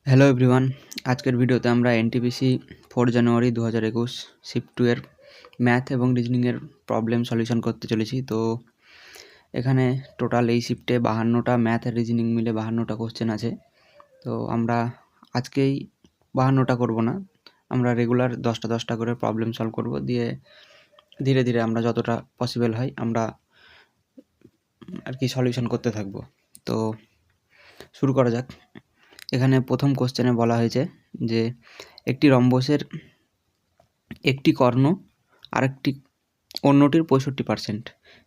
Hello everyone, আজকের ভিডিওতে আমরা এনটিপিসি 4 জানুয়ারি 2021 শিফট 2 এর ম্যাথ এবং রিজনিংয়ের প্রবলেম সলিউশন করতে চলেছি। তো এখানে টোটাল এই শিফটে 52টা ম্যাথ আর রিজনিং মিলে 52টা কোশ্চেন আছে। তো আমরা আজকেই 52টা করব না, আমরা রেগুলার 10টা করে প্রবলেম সলভ করব, দিয়ে ধীরে ধীরে আমরা যতটা পসিবল হয় আমরা আর কি সলিউশন করতে থাকব। তো শুরু করা যাক। এখানে প্রথম কোশ্চেনে বলা হয়েছে যে একটি রম্বসের একটি কর্ণ আরেকটি অন্যটির 65%।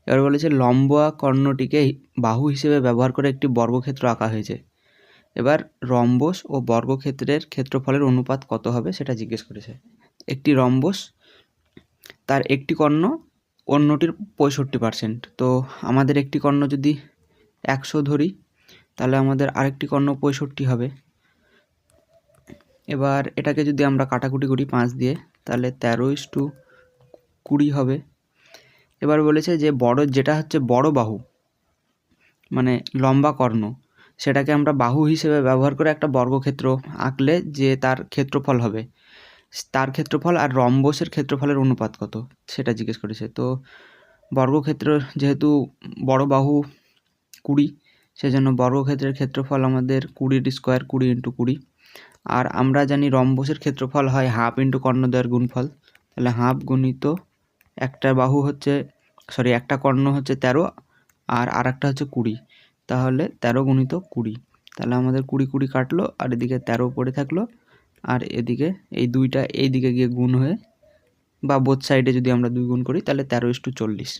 এবার বলেছে লম্বা কর্ণটিকে বাহু হিসেবে ব্যবহার করে একটি বর্গক্ষেত্র আঁকা হয়েছে। এবার রম্বস ও বর্গক্ষেত্রের ক্ষেত্রফলের অনুপাত কত হবে সেটা জিজ্ঞেস করেছে। একটি রম্বস, তার একটি কর্ণ অন্যটির 65%। তো আমাদের একটি কর্ণ যদি 100 ধরি, তাহলে আমাদের আরেকটি কর্ণ 65 হবে। এবার এটাকে যদি আমরা কাটাকুটি করি 5 দিয়ে, তাহলে 13:20 হবে। এবার বলেছে যে যেটা হচ্ছে বড় বাহু, মানে লম্বা কর্ণ, সেটাকে আমরা বাহু হিসেবে ব্যবহার করে একটা বর্গক্ষেত্র আঁকলে যে তার ক্ষেত্রফল হবে, তার ক্ষেত্রফল আর রম্বসের ক্ষেত্রফলের অনুপাত কত সেটা জিজ্ঞেস করেছে। তো বর্গক্ষেত্র যেহেতু বড় বাহু 20, সেজন্য বর্গক্ষেত্রের ক্ষেত্রফল আমাদের 20 স্কোয়ার, 20 × 20। আর আমরা জানি রম্বসের ক্ষেত্রফল হয় হাফ ইন্টু কর্ণদ্বয়ের গুণফল। তাহলে হাফ গুণিত একটা বাহু হচ্ছে, একটা কর্ণ হচ্ছে 13 আর আরেকটা হচ্ছে 20, তাহলে 13 × 20। তাহলে আমাদের 20 কাটলো, আর এদিকে 13 পড়ে থাকলো, আর এদিকে এই দুইটা এই দিকে গিয়ে গুণ হয়ে, বা বোথ সাইডে যদি আমরা 2 গুণ করি, তাহলে 13:40।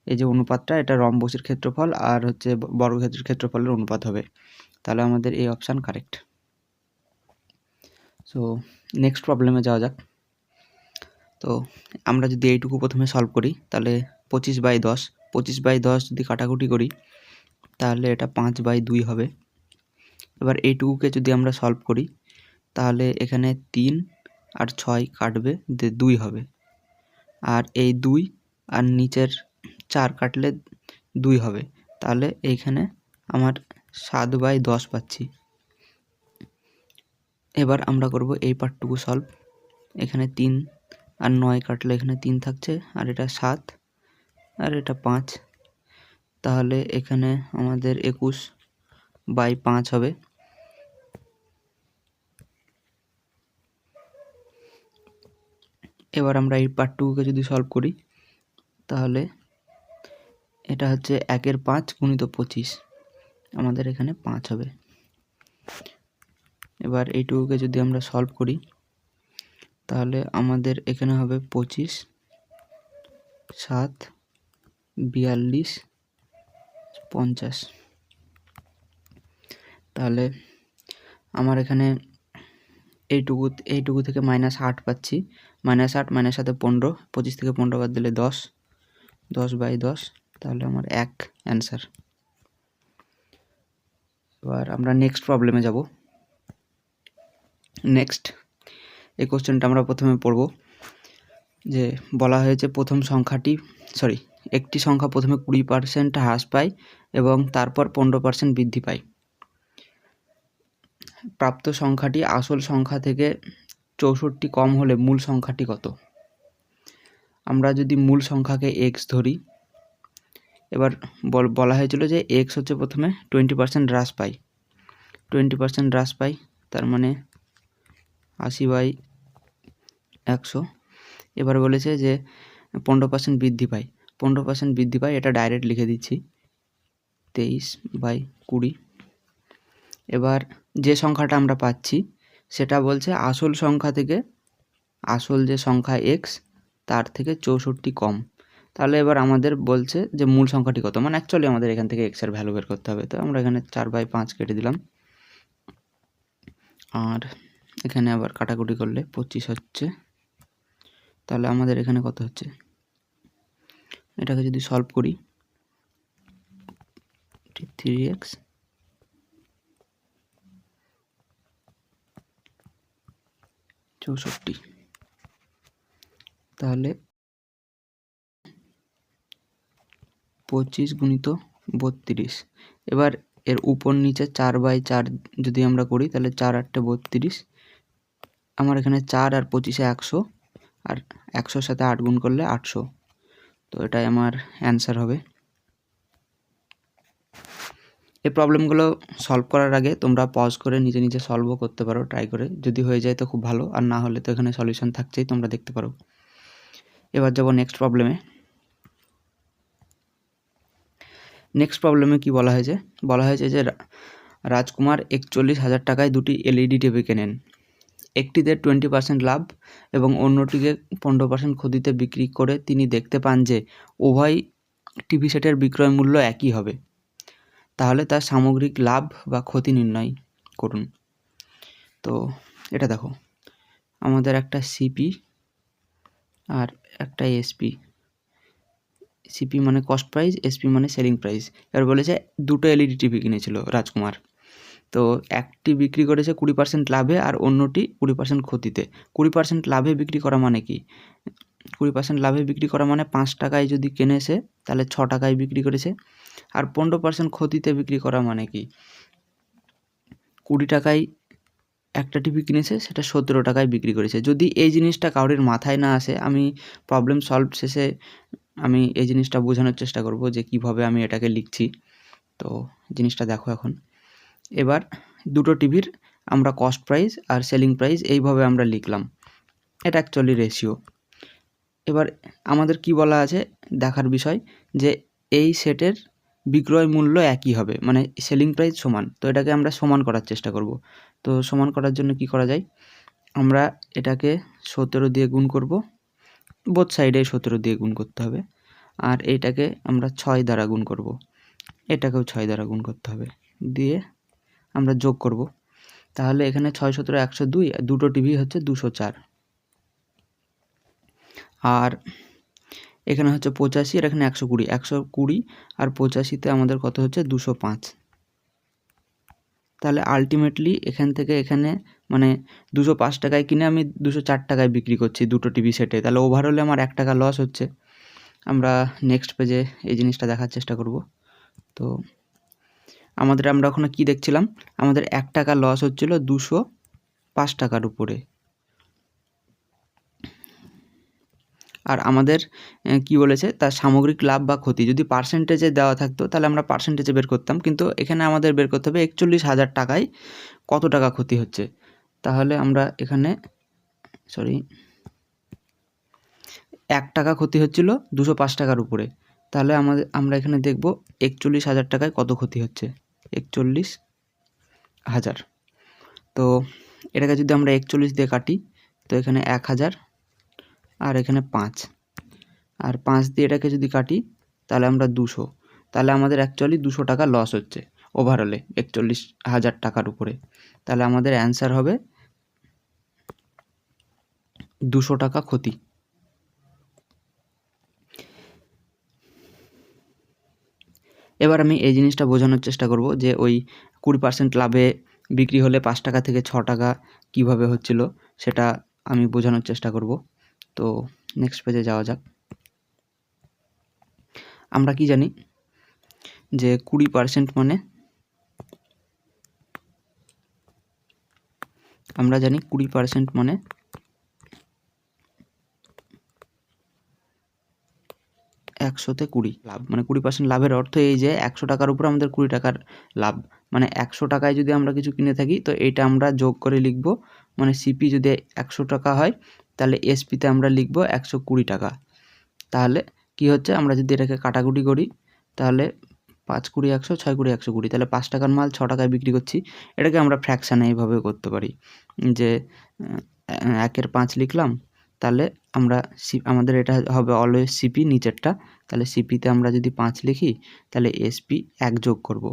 এই যে অনুপাতটা, এটা রম্বসের ক্ষেত্রফল আর হচ্ছে বর্গক্ষেত্রের ক্ষেত্রফলের অনুপাত হবে। তাহলে আমাদের এই অপশান কারেক্ট। সো নেক্সট প্রবলেমে যাওয়া যাক। তো আমরা যদি এইটুকু প্রথমে সলভ করি, তাহলে 25/10, 25/10 যদি কাটাকুটি করি, তাহলে এটা 5/2 হবে। এবার এইটুকুকে যদি আমরা সলভ করি, তাহলে এখানে 3 আর 6 কাটবে, 2 হবে। আর এই 2 আর নিচের 4 কাটলে 2 হবে। তাহলে এইখানে আমার 7/10 পাচ্ছি। এবার আমরা করব এই পার্টটুকু সলভ। এখানে 3 আর 9 কাটলে এখানে 3 থাকছে, আর এটা 7 আর এটা 5। তাহলে এখানে আমাদের 21/5 হবে। এবার আমরা এই পার্টটুকুকে যদি সলভ করি, তাহলে এটা হচ্ছে 1/5 × 25, আমাদের এখানে 5 হবে। এবার এইটুকুকে যদি আমরা সলভ করি, তাহলে আমাদের এখানে হবে 25, 7, 42, 50। তাহলে আমার এখানে এইটুকু থেকে -8 পাচ্ছি। -8 -7 15, 25 থেকে 15 বাদ দিলে 10, 10/10। তাহলে আমার 1 অ্যান্সার। এবার আমরা নেক্সট প্রবলেমে যাব। নেক্সট এই কোশ্চেনটা আমরা প্রথমে পড়ব। যে বলা হয়েছে একটি সংখ্যা প্রথমে 20% হ্রাস পায় এবং তারপর 15% বৃদ্ধি পায়। প্রাপ্ত সংখ্যাটি আসল সংখ্যা থেকে 64 কম হলে মূল সংখ্যাটি কত? আমরা যদি মূল সংখ্যাকে x ধরি, এবার বলা হয়েছিল যে x হচ্ছে প্রথমে 20% হ্রাস পায়, 20% হ্রাস পায়, তার মানে 80/100। এবার বলেছে যে 15% বৃদ্ধি পায়, 15% বৃদ্ধি পায়, এটা ডাইরেক্ট লিখে দিচ্ছি, 23/20। এবার যে সংখ্যাটা আমরা পাচ্ছি সেটা বলছে আসল সংখ্যা থেকে, আসল যে সংখ্যা x তার থেকে 64 কম। তাহলে এবার আমাদের বলছে যে মূল সংখ্যাটি কত, মানে অ্যাকচুয়ালি আমাদের এখান থেকে x এর ভ্যালু বের করতে হবে। তো আমরা এখানে 4/5 কেটে দিলাম, আর এখানে আবার কাটাকুটি করলে 25 হচ্ছে। তাহলে আমাদের এখানে কত হচ্ছে, এটাকে যদি সলভ করি, 3x, 64, তাহলে 25 × 32। এবার এর উপর নিচে 4/4 যদি আমরা করি তাহলে 4 8 32। আমার এখানে 4 আর 25 100, আর 100-র সাথে 8 গুণ করলে 800। তো এটাই আমার অ্যান্সার হবে। এই প্রবলেমগুলো সলভ করার আগে তোমরা পজ করে নিজে নিজে সলভও করতে পারো, ট্রাই করে। যদি হয়ে যায় তো খুব ভালো, আর না হলে তো এখানে সলিউশন থাকছেই, তোমরা দেখতে পারো। এবার যাবো নেক্সট প্রবলেমে। নেক্সট প্রবলেমে কি বলা হয়েছে? বলা হয়েছে যে রাজকুমার 41,000 টাকায় দুটি এলইডি টিভি কেনেন। একটিতে 20% লাভ এবং অন্যটিকে 15% ক্ষতিতে বিক্রি করে তিনি দেখতে পান যে উভয় টিভি সেটের বিক্রয় মূল্য একই হবে। তাহলে তার সামগ্রিক লাভ বা ক্ষতি নির্ণয় করুন। তো এটা দেখো, আমাদের একটা সিপি আর একটা এসপি। সিপি মানে কস্ট প্রাইস, এসপি মানে সেলিং প্রাইস। এবার বলেছে দুটো এলইডি টিভি কিনেছিল রাজকুমার। তো একটি বিক্রি করেছে 20% লাভে আর অন্যটি 20% ক্ষতিতে। 20% লাভে বিক্রি করা মানে কি? 20% লাভে বিক্রি করা মানে 5 টাকায় যদি কিনেছে তাহলে 6 টাকায় বিক্রি করেছে। আর 15% ক্ষতিতে বিক্রি করা মানে কি? 20 টাকায় একটা টিভি কিনেছে, সেটা 17 টাকায় বিক্রি করেছে। যদি এই জিনিসটা কারোর মাথায় না আসে, আমি প্রবলেম সলভ শেষে আমি এই জিনিসটা বোঝানোর চেষ্টা করব যে কিভাবে আমি এটাকে লিখছি। তো জিনিসটা দেখো এখন। এবার দুটো টিভির আমরা কস্ট প্রাইস আর সেলিং প্রাইস এইভাবে আমরা লিখলাম। এটা অ্যাকচুয়ালি রেশিও। এবার আমাদের কি বলা আছে দেখার বিষয়, যে এই সেটের বিক্রয় মূল্য একই হবে, মানে সেলিং প্রাইস সমান। তো এটাকে আমরা সমান করার চেষ্টা করব। তো সমান করার জন্য কি করা যায়? আমরা এটাকে 17 দিয়ে গুণ করব, বোথ সাইডে 17 দিয়ে গুণ করতে হবে। আর এইটাকে আমরা 6 দ্বারা গুণ করব, এটাকেও 6 দ্বারা গুণ করতে হবে, দিয়ে আমরা যোগ করব। তাহলে এখানে 6 17 102, দুটো টিভি হচ্ছে 204। আর এখানে হচ্ছে 85, আর এখানে 120। 120 আর 85-তে আমাদের কত হচ্ছে? 205। তাহলে আলটিমেটলি এখান থেকে এখানে মানে 205 টাকায় কিনে আমি 204 টাকায় বিক্রি করছি দুটো টিভি সেটে। তাহলে ওভারঅলে আমার 1 টাকা লস হচ্ছে। আমরা নেক্সট পেজে এই জিনিসটা দেখার চেষ্টা করব। তো আমরা ওখানে কি দেখছিলাম? আমাদের 1 টাকা লস হচ্ছিল 205 টাকার উপরে। আর আমাদের কি বলেছে? তার সামগ্রিক লাভ বা ক্ষতি যদি পার্সেন্টেজে দেওয়া থাকতো তাহলে আমরা পার্সেন্টেজে বের করতাম, কিন্তু এখানে আমাদের বের করতে হবে 41,000 টাকায় কত টাকা ক্ষতি হচ্ছে। তাহলে আমরা এখানে 1 টাকা ক্ষতি হচ্ছিল 205 টাকার উপরে। তাহলে আমরা এখানে দেখব 41,000 টাকায় কত ক্ষতি হচ্ছে। 41,000। তো এটাকে যদি আমরা 41 দিয়ে কাটি, তো এখানে 1,000 আর এখানে 5, আর 5 দিয়ে এটাকে যদি কাটি তাহলে আমরা 200। তাহলে আমাদের অ্যাকচুয়ালি 200 টাকা লস হচ্ছে ওভারঅলে 41,000 টাকার উপরে। তাহলে আমাদের অ্যান্সার হবে 200 টাকা ক্ষতি। এবার আমি এই জিনিসটা বোঝানোর চেষ্টা করব যে ওই 20% লাভে বিক্রি হলে 5 টাকা থেকে 6 টাকা কীভাবে হচ্ছিল সেটা আমি বোঝানোর চেষ্টা করব। তো নেক্সট পেজে যাওয়া যাক। আমরা কি জানি যে 20% মানে, আমরা জানি 20% মানে 100-তে 20 লাভ। মানে 20% লাভের অর্থ এই যে 100 টাকার উপর আমাদের 20 টাকার লাভ। মানে 100 টাকায় যদি আমরা কিছু কিনে থাকি তো এইটা আমরা যোগ করে লিখব। মানে সিপি যদি 100 টাকা হয় তাহলে এসপিতে আমরা লিখব 120 টাকা। তাহলে কি হচ্ছে? আমরা যদি এটাকে কাটাকুটি করি তাহলে 5 20 100, 6 20 120। তাহলে 5 টাকার মাল 6 টাকায় বিক্রি করছি। এটাকে আমরা ফ্র্যাকশানে এইভাবে করতে পারি যে 1-এর 5 লিখলাম, তাহলে আমরা আমাদের এটা হবে অলওয়েজ সিপি নিচেরটা। তাহলে সিপিতে আমরা যদি 5 লিখি তাহলে এসপি 1 যোগ করব,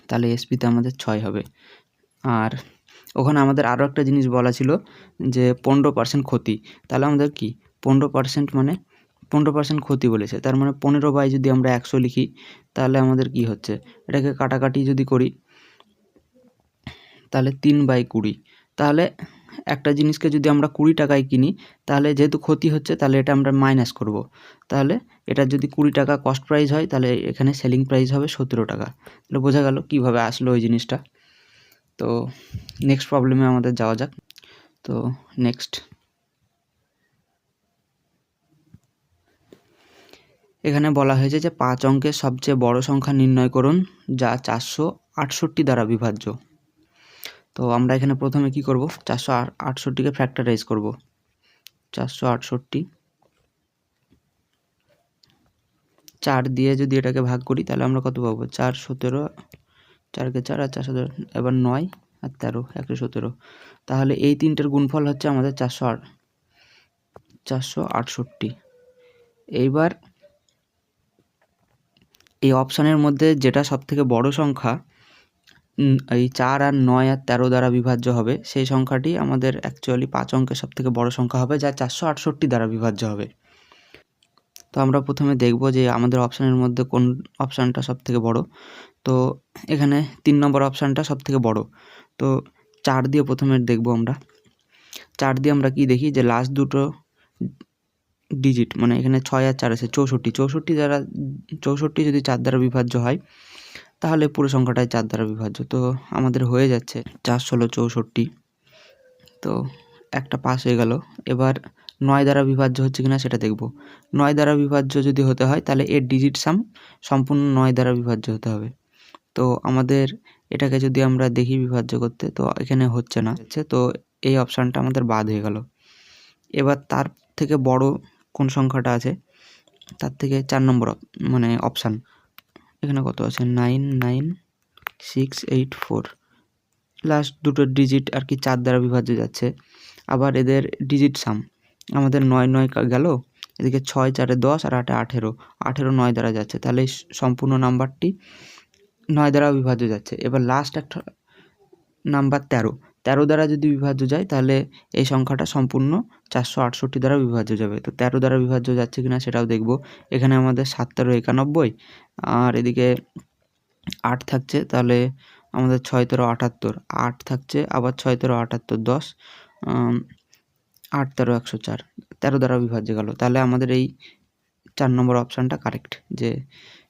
তাহলে এসপিতে আমাদের 6 হবে। আর ওখানে আমাদের আরও একটা জিনিস বলা ছিল যে 15% ক্ষতি। তাহলে আমাদের কি 15% মানে 15% ক্ষতি বলেছে, তার মানে 15 যদি আমরা 100 লিখি তাহলে আমাদের কি হচ্ছে? এটাকে কাটাকাটি যদি করি তাহলে 3/20। তাহলে একটা জিনিসকে যদি আমরা 20 টাকায় কিনি, তাহলে যেহেতু ক্ষতি হচ্ছে তাহলে এটা আমরা মাইনাস করব। তাহলে এটা যদি 20 টাকা কস্ট প্রাইস হয়, তাহলে এখানে সেলিং প্রাইস হবে 17 টাকা। তাহলে বোঝা গেল কীভাবে আসলো ওই জিনিসটা। তো নেক্সট প্রবলেমে আমাদের যাওয়া যাক। তো নেক্সট, এখানে বলা হয়েছে যে 5 অঙ্কের সবচেয়ে বড় সংখ্যা নির্ণয় করুন যা 468 দ্বারা বিভাজ্য। তো আমরা এখানে প্রথমে কি করব, 468কে ফ্যাক্টরাইজ করব। 468 4 দিয়ে যদি এটাকে ভাগ করি তাহলে আমরা কত পাবো, 4 17, 4 কে 4 আর 4 17, এবার 9 আর 13, 117। তাহলে এই তিনটের গুণফল হচ্ছে আমাদের 468। এইবার এই অপশানের মধ্যে যেটা সবথেকে বড় সংখ্যা এই 4 আর 9 আর 13 দ্বারা বিভাজ্য হবে, সেই সংখ্যাটি আমাদের অ্যাকচুয়ালি 5 অঙ্কের সবথেকে বড় সংখ্যা হবে, যা 468 দ্বারা বিভাজ্য হবে। তো আমরা প্রথমে দেখব যে আমাদের অপশানের মধ্যে কোন অপশানটা সবথেকে বড়। তো এখানে 3 নম্বর অপশানটা সবথেকে বড়। তো 4 দিয়ে প্রথমে দেখব আমরা। 4 দিয়ে আমরা কি দেখি যে লাস্ট দুটো ডিজিট, মানে এখানে 6 আর 4 আছে 64 যদি 4 দ্বারা বিভাজ্য হয় তাহলে পুরো সংখ্যাটাই 4 দ্বারা বিভাজ্য। তো আমাদের হয়ে যাচ্ছে 4 16 64। তো একটা পাস হয়ে গেল। এবার 9 দ্বারা বিভাজ্য হচ্ছে কিনা সেটা দেখব। 9 দ্বারা বিভাজ্য যদি হতে হয় তাহলে এর ডিজিট সাম সম্পূর্ণ 9 দ্বারা বিভাজ্য হতে হবে। তো আমাদের এটাকে যদি আমরা দেখি বিভাজ্য করতে, তো এখানে হচ্ছে না, তো এই অপশানটা আমাদের বাদ হয়ে গেল। এবার তার থেকে বড় কোন সংখ্যাটা আছে, তার থেকে 4 নম্বর মানে অপশান, এখানে কত আছে 99684। লাস্ট দুটো ডিজিট আর কি 4 দ্বারা বিভাজ্য যাচ্ছে। আবার এদের ডিজিট সাম আমাদের 9 9 গেল, এদিকে 6 4 10 আর 8 18, 9 দ্বারা যাচ্ছে, তাহলে সম্পূর্ণ নাম্বারটি 9 দ্বারা বিভাজ্য যাচ্ছে। এবার লাস্ট একটা নাম্বার 13 দ্বারা যদি বিভাজ্য যায় তাহলে এই সংখ্যাটা সম্পূর্ণ 468 দ্বারা বিভাজ্য যাবে। তো 13 দ্বারা বিভাজ্য যাচ্ছে কিনা সেটাও দেখব। এখানে আমাদের 7 13 91 আর এদিকে 8 থাকছে, তাহলে আমাদের 6 13 78, 8 থাকছে, আবার 6 13 78 10, 8 13 104, 13 দ্বারা বিভাজ্য গেল। তাহলে আমাদের এই 4 নম্বর অপশানটা কারেক্ট, যে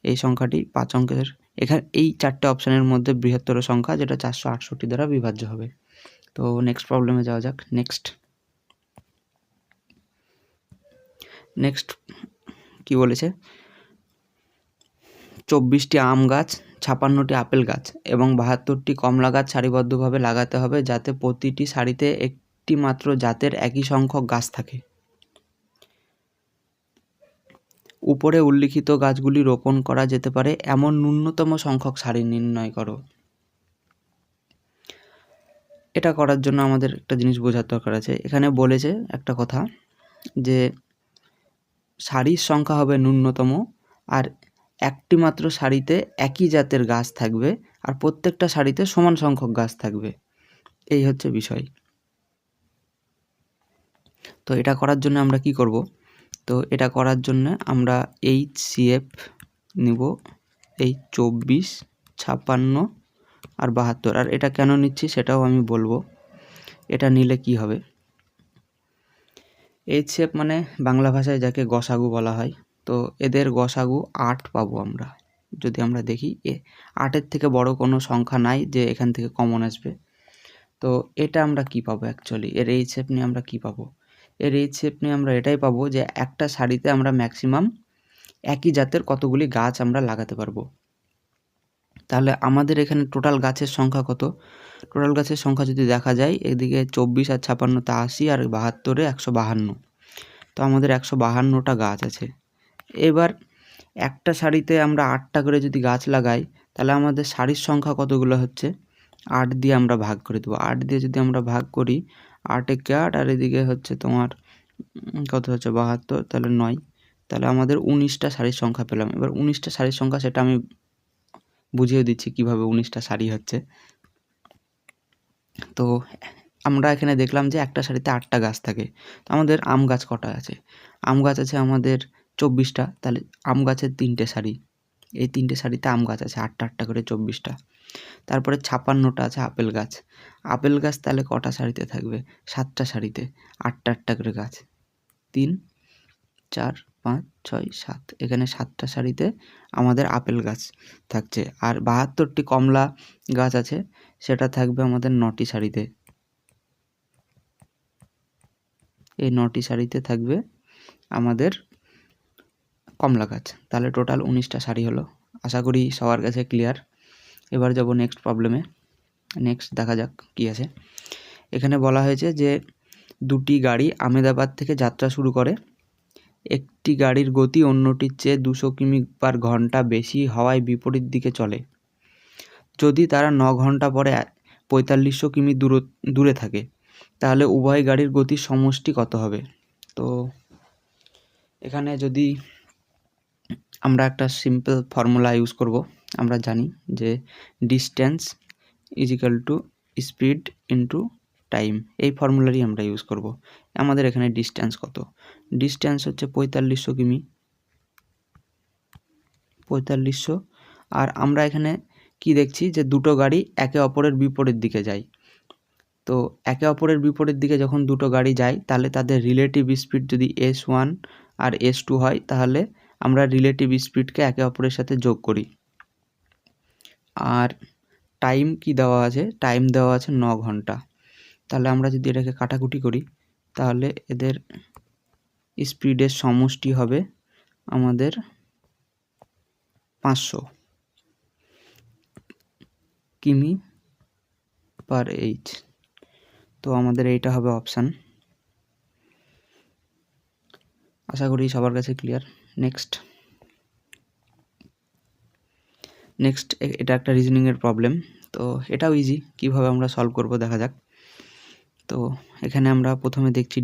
এই সংখ্যাটি 5 অঙ্কের, এখানে এই 4টে অপশানের মধ্যে বৃহত্তর সংখ্যা যেটা 468 দ্বারা বিভাজ্য হবে। তো নেক্সট প্রবলেমে যাওয়া যাক। নেক্সট কি বলেছে, 24টি আম গাছ, 56টি আপেল গাছ এবং 72টি কমলা গাছ সারিবদ্ধভাবে লাগাতে হবে যাতে প্রতিটি সারিতে একটি মাত্র জাতের একই সংখ্যক গাছ থাকে। উপরে উল্লিখিত গাছগুলি রোপণ করা যেতে পারে এমন ন্যূনতম সংখ্যক সারি নির্ণয় করো। এটা করার জন্য আমাদের একটা জিনিস বোঝার দরকার আছে। এখানে বলেছে একটা কথা যে সারির সংখ্যা হবে ন্যূনতম, আর একটি মাত্র সারিতে একই জাতের গাছ থাকবে, আর প্রত্যেকটা সারিতে সমান সংখ্যক গাছ থাকবে। এই হচ্ছে বিষয়। তো এটা করার জন্য আমরা কি করব, তো এটা করার জন্য আমরা HCF নিব, এই 24 56 আর 72। আর এটা কেন নিচ্ছি সেটাও আমি বলবো। এটা নিলে কি হবে, HCF মানে বাংলা ভাষায় যাকে গসাগু বলা হয়। তো এদের গসাগু 8 পাবো আমরা। যদি আমরা দেখি 8-এর থেকে বড় কোনো সংখ্যা নাই যে এখান থেকে কমন আসবে। তো এটা আমরা কি পাবো অ্যাকচুয়ালি, এর HCF নিয়ে আমরা কি পাবো, এর HCF নিয়ে আমরা এটাই পাবো যে একটা সারিতে আমরা ম্যাক্সিমাম একই জাতের কতগুলি গাছ আমরা লাগাতে পারবো। তাহলে আমাদের এখানে টোটাল গাছের সংখ্যা কত, টোটাল গাছের সংখ্যা যদি দেখা যায়, এদিকে 24 আর 56 তা 80 আর 72 152। তো আমাদের 152টা গাছ আছে। এবার একটা সারিতে আমরা 8টা করে যদি গাছ লাগাই তাহলে আমাদের সারির সংখ্যা কতগুলো হচ্ছে, 8 দিয়ে আমরা ভাগ করে দেবো। 8 দিয়ে যদি আমরা ভাগ করি, 8 একে 8 আর এদিকে হচ্ছে তোমার কত হচ্ছে 72, তাহলে 9, তাহলে আমাদের 19টা সারির সংখ্যা পেলাম। এবার 19টা সারির সংখ্যা সেটা আমি বুঝিয়ে দিচ্ছি কিভাবে 19টা সারি হচ্ছে। তো আমরা এখানে দেখলাম যে একটা সারিতে 8টা গাছ থাকে। তো আমাদের আম গাছ কটা আছে, আম গাছ আছে আমাদের 24টা, তাহলে আম গাছের 3টে সারি, এই 3টে সারিতে আম গাছ আছে 8টা 8টা করে 24টা। তারপরে 56টা আছে আপেল গাছ। আপেল গাছ তাহলে কটা সারিতে থাকবে? 7টা সারিতে, 8টা 8টা করে গাছ। 3, 4, 5, 6, 7, এখানে 7টা সারিতে আমাদের আপেল গাছ থাকছে। আর 72টি কমলা গাছ আছে, সেটা থাকবে আমাদের 9টি সারিতে। এই 9টি সারিতে থাকবে আমাদের কমলা গাছ। তাহলে টোটাল 19টা সারি হলো। আশা করি সবার কাছে ক্লিয়ার। এবার যাব নেক্সট প্রবলেমে। নেক্সট দেখা যাক কী আছে। এখানে বলা হয়েছে যে 2টি গাড়ি আহমেদাবাদ থেকে যাত্রা শুরু করে। একটি গাড়ির গতি অন্যটির চেয়ে 200 কিমি/ঘন্টা বেশি হওয়ায় বিপরীত দিকে চলে। যদি তারা 9 ঘন্টা পরে 4500 কিমি দূরে থাকে, তাহলে উভয় গাড়ির গতির সমষ্টি কত হবে? তো এখানে যদি আমরা একটা সিম্পল ফর্মুলা ইউজ করব, আমরা জানি যে distance is equal to speed into time. এই ফর্মুলারই আমরা ইউজ করব। আমাদের এখানে ডিস্টেন্স কত? ডিস্টেন্স হচ্ছে 4500 কিমি, 4500। আর আমরা এখানে কি দেখছি যে দুটো গাড়ি একে অপরের বিপরীত দিকে যায়। তো একে অপরের বিপরীত দিকে যখন দুটো গাড়ি যায়, তাহলে তাদের রিলেটিভ স্পিড যদি S1 আর S2 হয়, তাহলে আমরা রিলেটিভ স্পিডকে একে অপরের সাথে যোগ করি। আর টাইম কি দেওয়া আছে? টাইম দেওয়া আছে 9 ঘন্টা। তাহলে আমরা যদি এটাকে কাটাকুটি করি, তাহলে এদের স্পিডের সমষ্টি হবে আমাদের 500 কিমি/h। তো আমাদের এইটা হবে অপশান। আশা করি সবার কাছে ক্লিয়ার। নেক্সট এটা একটা রিজনিংয়ের প্রবলেম। তো এটাও ইজি, কীভাবে আমরা সলভ করব দেখা যাক। তো এখানে আমরা প্রথমে দেখছি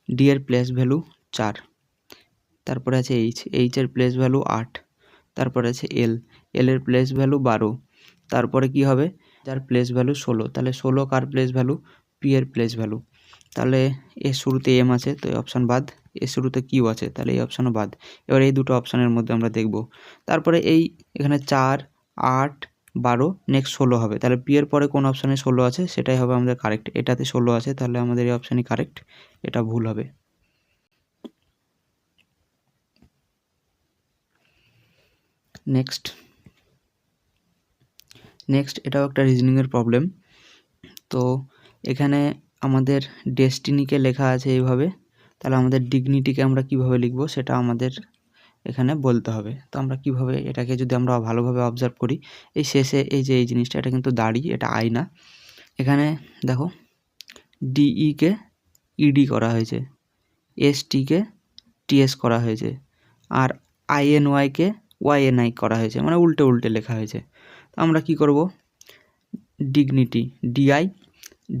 ডি এর প্লেস ভ্যালু 4, তারপরে আছে এইচ এর প্লেস ভ্যালু 8, তারপরে আছে এল এর প্লেস ভ্যালু 12, তারপরে কি হবে? যার প্লেস ভ্যালু 16, তাহলে 16 কার প্লেস ভ্যালু? পি এর প্লেস ভ্যালু। তাহলে এর শুরুতে এম আছে, তো এই অপশান বাদ। এর শুরুতে কিউ আছে, তাহলে এই অপশানও বাদ। এবার এই দুটো অপশানের মধ্যে আমরা দেখব। তারপরে এখানে 4, 8, 12, নেক্সট 16 হবে। তাহলে পি এর পরে কোন অপশানে 16 আছে সেটাই হবে আমাদের কারেক্ট। এটাতে 16 আছে, তাহলে আমাদের এই অপশানই কারেক্ট, এটা ভুল হবে। নেক্সট এটাও একটা রিজনিংয়ের প্রবলেম। তো এখানে আমাদের ডেস্টিনিকে লেখা আছে এইভাবে, তাহলে আমাদের ডিগনিটিকে আমরা কিভাবে লিখব সেটা আমাদের এখানে বলতে হবে। তো আমরা কিভাবে এটাকে যদি আমরা ভালোভাবে অবজার্ভ করি, এই শেষে এই যে এই জিনিসটা, এটা কিন্তু দাড়ি, এটা আই না। এখানে দেখো ডিইকে ইডি করা হয়েছে, এসটিকে টিএস করা হয়েছে, আর আইএনওয়াইকে ওয়াইএনআই করা হয়েছে, মানে উল্টে উল্টে লেখা হয়েছে। তো আমরা কি করব? ডিগনিটি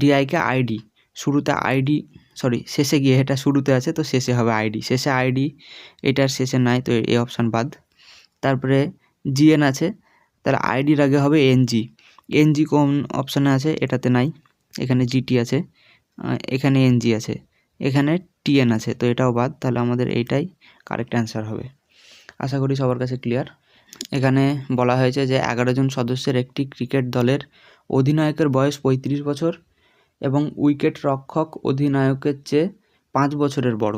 ডিআইকে আইডি, শুরুতে আইডি, শেষে গিয়ে এটা শুরুতে আছে, তো শেষে হবে আইডি, শেষে আইডি, এটার শেষে নাই, তো এই অপশান বাদ। তারপরে জিএন আছে, তাহলে আইডির আগে হবে এনজি কোন অপশানে আছে? এটাতে নাই, এখানে জিটি আছে, এখানে এনজি আছে, এখানে টিএন আছে, তো এটাও বাদ। তাহলে আমাদের এইটাই কারেক্ট অ্যান্সার হবে। আশা করি সবার কাছে ক্লিয়ার। এখানে বলা হয়েছে যে 11 জন সদস্যের একটি ক্রিকেট দলের অধিনায়কের বয়স 35 বছর এবং উইকেট রক্ষক অধিনায়কের চেয়ে 5 বছরের বড়।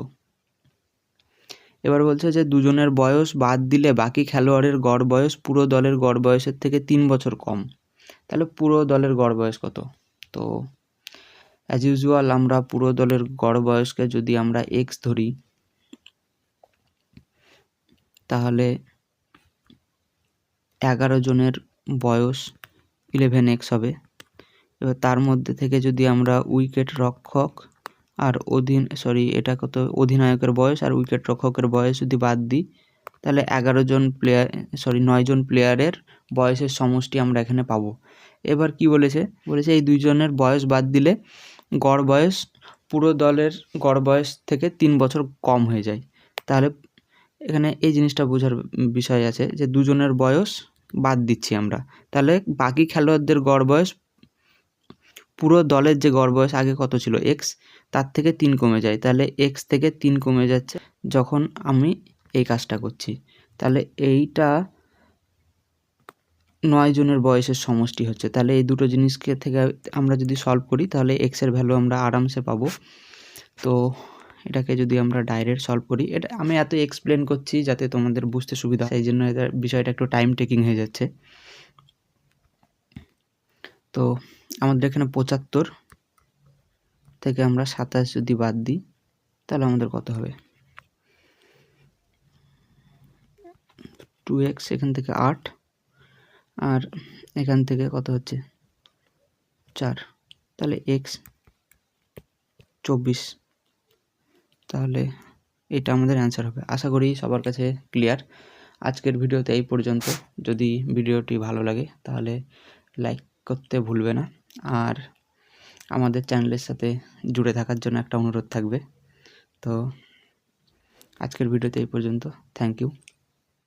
এবার বলছে যে দুজনের বয়স বাদ দিলে বাকি খেলোয়াড়ের গড় বয়স পুরো দলের গড় বয়সের থেকে 3 বছর কম। তাহলে পুরো দলের গড় বয়স কত? তো অ্যাজ ইউজুয়াল আমরা পুরো দলের গড় বয়সকে যদি আমরা এক্স ধরি, তাহলে 11 জনের বয়স 11x হবে। এবার তার মধ্যে থেকে যদি আমরা উইকেট রক্ষক আর অধিনায়কের বয়স আর উইকেট রক্ষকের বয়স যদি বাদ দিই, তাহলে 9 জন প্লেয়ারের বয়সের সমষ্টি আমরা এখানে পাবো। এবার কি বলেছে এই দুইজনের বয়স বাদ দিলে গড় বয়স পুরো দলের গড় বয়স থেকে 3 বছর কম হয়ে যায়। তাহলে এখানে এই জিনিসটা বোঝার বিষয় আছে যে দুজনের বয়স বাদ দিচ্ছি আমরা, তাহলে বাকি খেলোয়াড়দের গড় বয়স পুরো দলের যে গড় বয়স আগে কত ছিল এক্স, তার থেকে 3 কমে যায়। তাহলে এক্স থেকে 3 কমে যাচ্ছে যখন আমি এই কাজটা করছি। তাহলে এইটা 9 জনের বয়সের সমষ্টি হচ্ছে। তাহলে এই দুটো জিনিসকে থেকে আমরা যদি সলভ করি তাহলে এক্সের ভ্যালু আমরা আরামসে পাবো। তো এটাকে যদি আমরা ডাইরেক্ট সলভ করি, এটা আমি এত এক্সপ্লেন করছি যাতে তোমাদের বুঝতে সুবিধা হয়, সেই জন্য এটার বিষয়টা একটু টাইম টেকিং হয়ে যাচ্ছে। তো আমাদের এখানে 75 থেকে আমরা 27 যদি বাদ দিই তাহলে আমাদের কত হবে? 2x, এখান থেকে 8, আর এখান থেকে কত হচ্ছে 4, তাহলে x 24। তাহলে এটা আমাদের অ্যান্সার হবে। আশা করি সবার কাছে ক্লিয়ার। আজকের ভিডিওতে এই পর্যন্ত। যদি ভিডিওটি ভালো লাগে তাহলে লাইক করতে ভুলবে না, আর আমাদের চ্যানেলের সাথে জুড়ে থাকার জন্য একটা অনুরোধ থাকবে। তো আজকের ভিডিওতে এই পর্যন্ত। Thank you.